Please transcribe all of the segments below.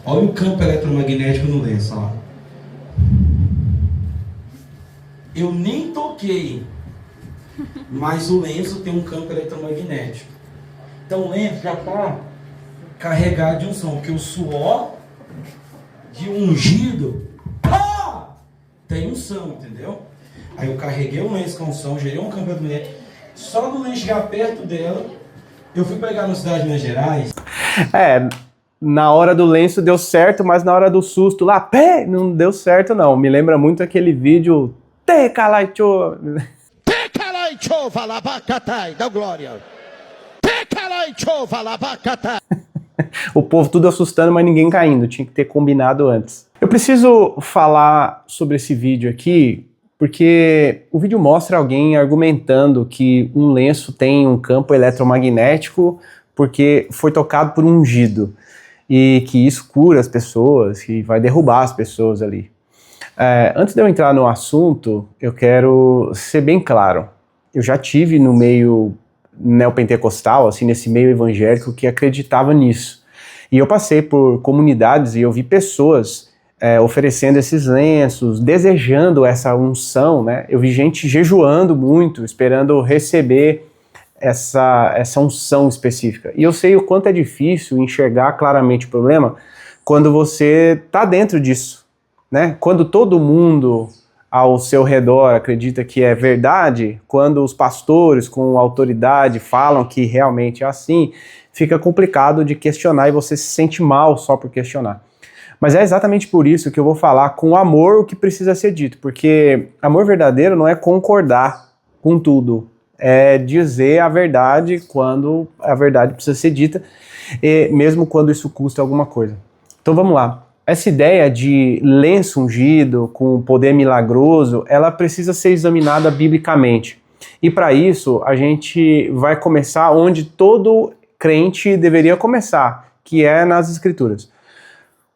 Olha o campo eletromagnético no lenço, ó. Eu nem toquei, mas o lenço tem um campo eletromagnético. Então o lenço já está carregado de unção, porque o suor de ungido tem unção, entendeu? Aí eu carreguei o lenço com unção, gerei um campo eletromagnético. Só do lenço chegar perto dela, eu fui pregar na cidade de Minas Gerais. Na hora do lenço deu certo, mas na hora do susto lá, não deu certo não. Me lembra muito aquele vídeo Tekalaicho. Tekalaicho valabacatai, dá glória. Tekalaicho valabacatai. O povo tudo assustando, mas ninguém caindo. Tinha que ter combinado antes. Eu preciso falar sobre esse vídeo aqui, porque o vídeo mostra alguém argumentando que um lenço tem um campo eletromagnético porque foi tocado por um ungido. E que isso cura as pessoas, que vai derrubar as pessoas ali. Antes de eu entrar no assunto, eu quero ser bem claro. Eu já tive no meio neopentecostal, assim, nesse meio evangélico que acreditava nisso. E eu passei por comunidades e eu vi pessoas oferecendo esses lenços, desejando essa unção, né? Eu vi gente jejuando muito, esperando receber essa unção específica. E eu sei o quanto é difícil enxergar claramente o problema quando você está dentro disso, né? Quando todo mundo ao seu redor acredita que é verdade, quando os pastores com autoridade falam que realmente é assim, fica complicado de questionar e você se sente mal só por questionar. Mas é exatamente por isso que eu vou falar com amor o que precisa ser dito, porque amor verdadeiro não é concordar com tudo, é dizer a verdade quando a verdade precisa ser dita, e mesmo quando isso custa alguma coisa. Então vamos lá. Essa ideia de lenço ungido com poder milagroso, ela precisa ser examinada biblicamente. E para isso a gente vai começar onde todo crente deveria começar, que é nas Escrituras.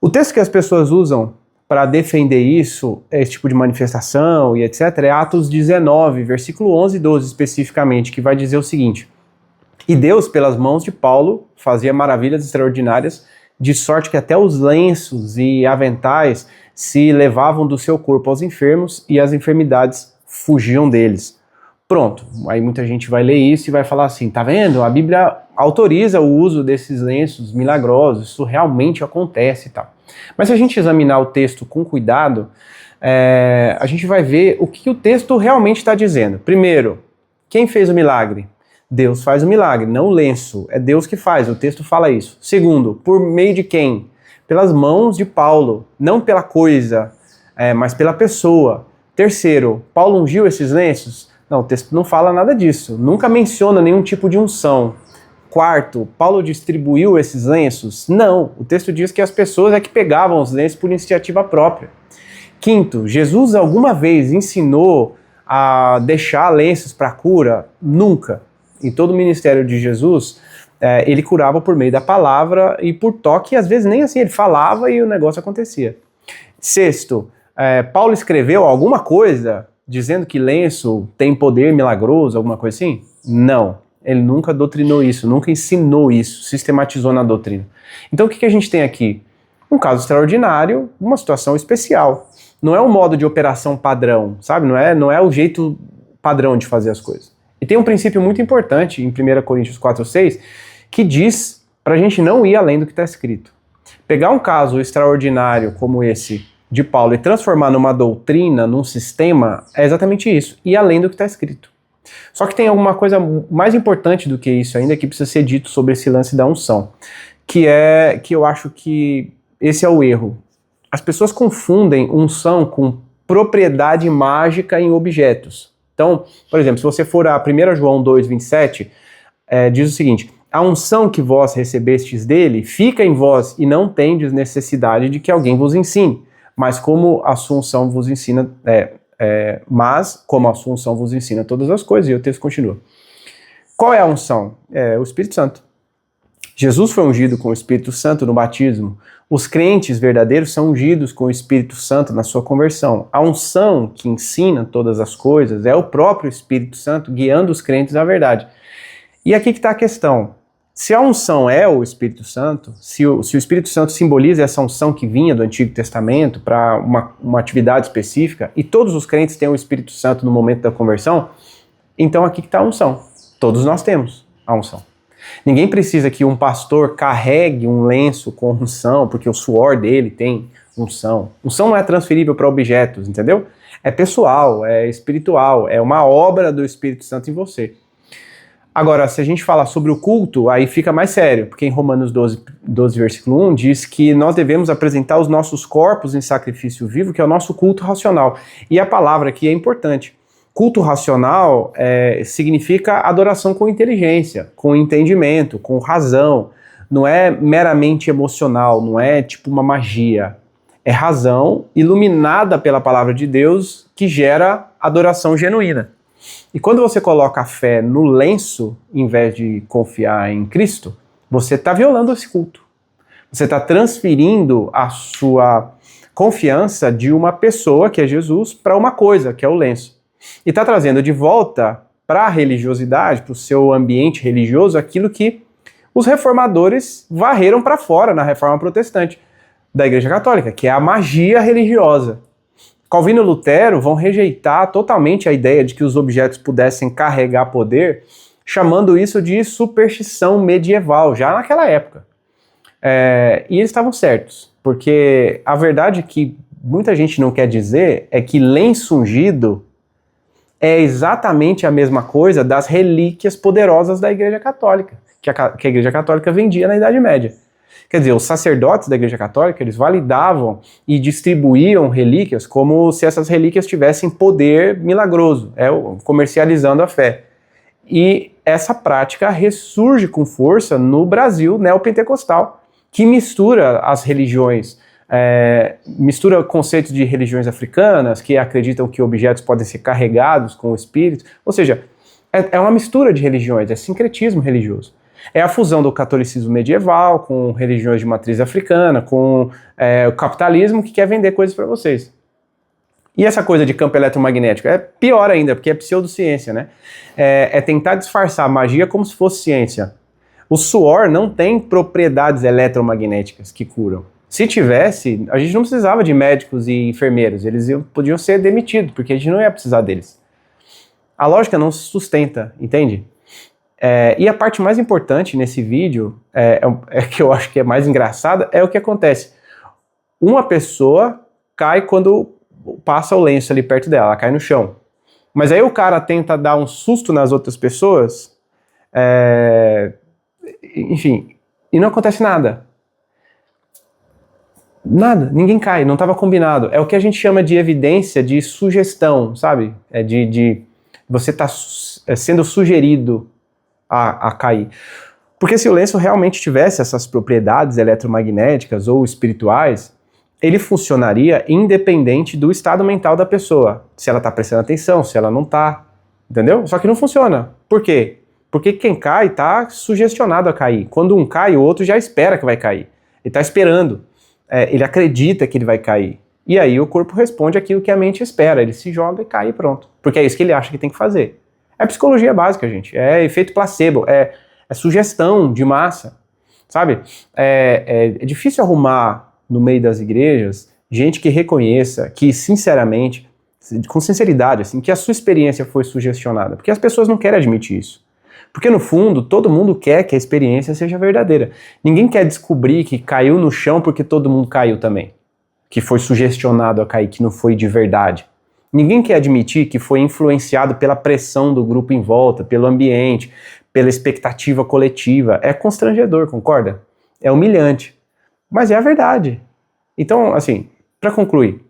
O texto que as pessoas usam para defender isso, esse tipo de manifestação e etc., é Atos 19, versículo 11 e 12 especificamente, que vai dizer o seguinte: E Deus, pelas mãos de Paulo, fazia maravilhas extraordinárias, de sorte que até os lenços e aventais se levavam do seu corpo aos enfermos e as enfermidades fugiam deles. Pronto, aí muita gente vai ler isso e vai falar assim, tá vendo? A Bíblia autoriza o uso desses lenços milagrosos, isso realmente acontece e tal. Mas se a gente examinar o texto com cuidado, a gente vai ver o que o texto realmente está dizendo. Primeiro, quem fez o milagre? Deus faz o milagre, não o lenço, é Deus que faz, o texto fala isso. Segundo, por meio de quem? Pelas mãos de Paulo, não pela coisa, mas pela pessoa. Terceiro, Paulo ungiu esses lenços? Não, o texto não fala nada disso, nunca menciona nenhum tipo de unção. Quarto, Paulo distribuiu esses lenços? Não, o texto diz que as pessoas é que pegavam os lenços por iniciativa própria. Quinto, Jesus alguma vez ensinou a deixar lenços para cura? Nunca. Em todo o ministério de Jesus, ele curava por meio da palavra e por toque, e às vezes nem assim, ele falava e o negócio acontecia. Sexto, Paulo escreveu alguma coisa dizendo que lenço tem poder milagroso, alguma coisa assim? Não, ele nunca doutrinou isso, nunca ensinou isso, sistematizou na doutrina. Então o que a gente tem aqui? Um caso extraordinário, uma situação especial. Não é um modo de operação padrão, sabe? Não é o jeito padrão de fazer as coisas. E tem um princípio muito importante em 1 Coríntios 4:6 que diz para a gente não ir além do que está escrito. Pegar um caso extraordinário como esse de Paulo e transformar numa doutrina, num sistema, é exatamente isso, ir além do que está escrito. Só que tem alguma coisa mais importante do que isso ainda que precisa ser dito sobre esse lance da unção, que eu acho que esse é o erro. As pessoas confundem unção com propriedade mágica em objetos. Então, por exemplo, se você for a 1 João 2,27, diz o seguinte: a unção que vós recebestes dele fica em vós e não tendes necessidade de que alguém vos ensine. Mas como a sua unção vos ensina, todas as coisas, e o texto continua. Qual é a unção? É o Espírito Santo. Jesus foi ungido com o Espírito Santo no batismo. Os crentes verdadeiros são ungidos com o Espírito Santo na sua conversão. A unção que ensina todas as coisas é o próprio Espírito Santo guiando os crentes à verdade. E aqui que está a questão. Se a unção é o Espírito Santo, se o Espírito Santo simboliza essa unção que vinha do Antigo Testamento para uma atividade específica, e todos os crentes têm o Espírito Santo no momento da conversão, então aqui que está a unção. Todos nós temos a unção. Ninguém precisa que um pastor carregue um lenço com unção, porque o suor dele tem unção. Unção não é transferível para objetos, entendeu? É pessoal, é espiritual, é uma obra do Espírito Santo em você. Agora, se a gente falar sobre o culto, aí fica mais sério, porque em Romanos 12, versículo 1, diz que nós devemos apresentar os nossos corpos em sacrifício vivo, que é o nosso culto racional. E a palavra aqui é importante. Culto racional significa adoração com inteligência, com entendimento, com razão. Não é meramente emocional, não é tipo uma magia. É razão iluminada pela palavra de Deus que gera adoração genuína. E quando você coloca a fé no lenço, em vez de confiar em Cristo, você está violando esse culto. Você está transferindo a sua confiança de uma pessoa, que é Jesus, para uma coisa, que é o lenço. E está trazendo de volta para a religiosidade, para o seu ambiente religioso, aquilo que os reformadores varreram para fora na Reforma Protestante da Igreja Católica, que é a magia religiosa. Calvino e Lutero vão rejeitar totalmente a ideia de que os objetos pudessem carregar poder, chamando isso de superstição medieval, já naquela época. E eles estavam certos, porque a verdade que muita gente não quer dizer é que lenço ungido é exatamente a mesma coisa das relíquias poderosas da Igreja Católica, que a Igreja Católica vendia na Idade Média. Quer dizer, os sacerdotes da Igreja Católica, eles validavam e distribuíam relíquias como se essas relíquias tivessem poder milagroso, comercializando a fé. E essa prática ressurge com força no Brasil neopentecostal, que mistura as religiões, mistura conceitos de religiões africanas, que acreditam que objetos podem ser carregados com o espírito, ou seja, é uma mistura de religiões, é sincretismo religioso. É a fusão do catolicismo medieval com religiões de matriz africana, com o capitalismo que quer vender coisas para vocês. E essa coisa de campo eletromagnético é pior ainda, porque é pseudociência, né? É tentar disfarçar a magia como se fosse ciência. O suor não tem propriedades eletromagnéticas que curam. Se tivesse, a gente não precisava de médicos e enfermeiros, eles podiam ser demitidos, porque a gente não ia precisar deles. A lógica não se sustenta, entende? E a parte mais importante nesse vídeo, que eu acho que é mais engraçada, é o que acontece. Uma pessoa cai quando passa o lenço ali perto dela, ela cai no chão. Mas aí o cara tenta dar um susto nas outras pessoas, enfim, e não acontece nada. Nada, ninguém cai, não estava combinado. É o que a gente chama de evidência de sugestão, sabe? De você estar sendo sugerido a cair. Porque se o lenço realmente tivesse essas propriedades eletromagnéticas ou espirituais, ele funcionaria independente do estado mental da pessoa. Se ela está prestando atenção, se ela não está, entendeu? Só que não funciona. Por quê? Porque quem cai está sugestionado a cair. Quando um cai, o outro já espera que vai cair. Ele está esperando. Ele acredita que ele vai cair. E aí o corpo responde aquilo que a mente espera. Ele se joga e cai e pronto. Porque é isso que ele acha que tem que fazer. É psicologia básica, gente. É efeito placebo. É sugestão de massa. Sabe? É difícil arrumar no meio das igrejas gente que reconheça que, sinceramente, com sinceridade, assim, que a sua experiência foi sugestionada. Porque as pessoas não querem admitir isso. Porque, no fundo, todo mundo quer que a experiência seja verdadeira. Ninguém quer descobrir que caiu no chão porque todo mundo caiu também. Que foi sugestionado a cair, que não foi de verdade. Ninguém quer admitir que foi influenciado pela pressão do grupo em volta, pelo ambiente, pela expectativa coletiva. É constrangedor, concorda? É humilhante. Mas é a verdade. Então, assim, para concluir,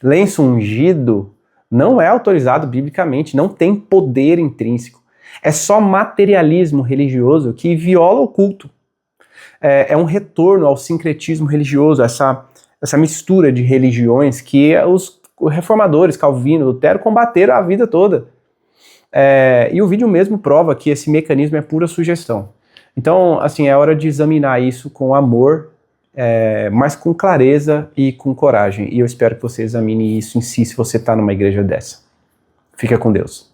lenço ungido não é autorizado biblicamente, não tem poder intrínseco. É só materialismo religioso que viola o culto. É um retorno ao sincretismo religioso, essa mistura de religiões que os reformadores, Calvino, Lutero, combateram a vida toda. E o vídeo mesmo prova que esse mecanismo é pura sugestão. Então, assim, é hora de examinar isso com amor, mas com clareza e com coragem. E eu espero que você examine isso em si, se você está numa igreja dessa. Fica com Deus.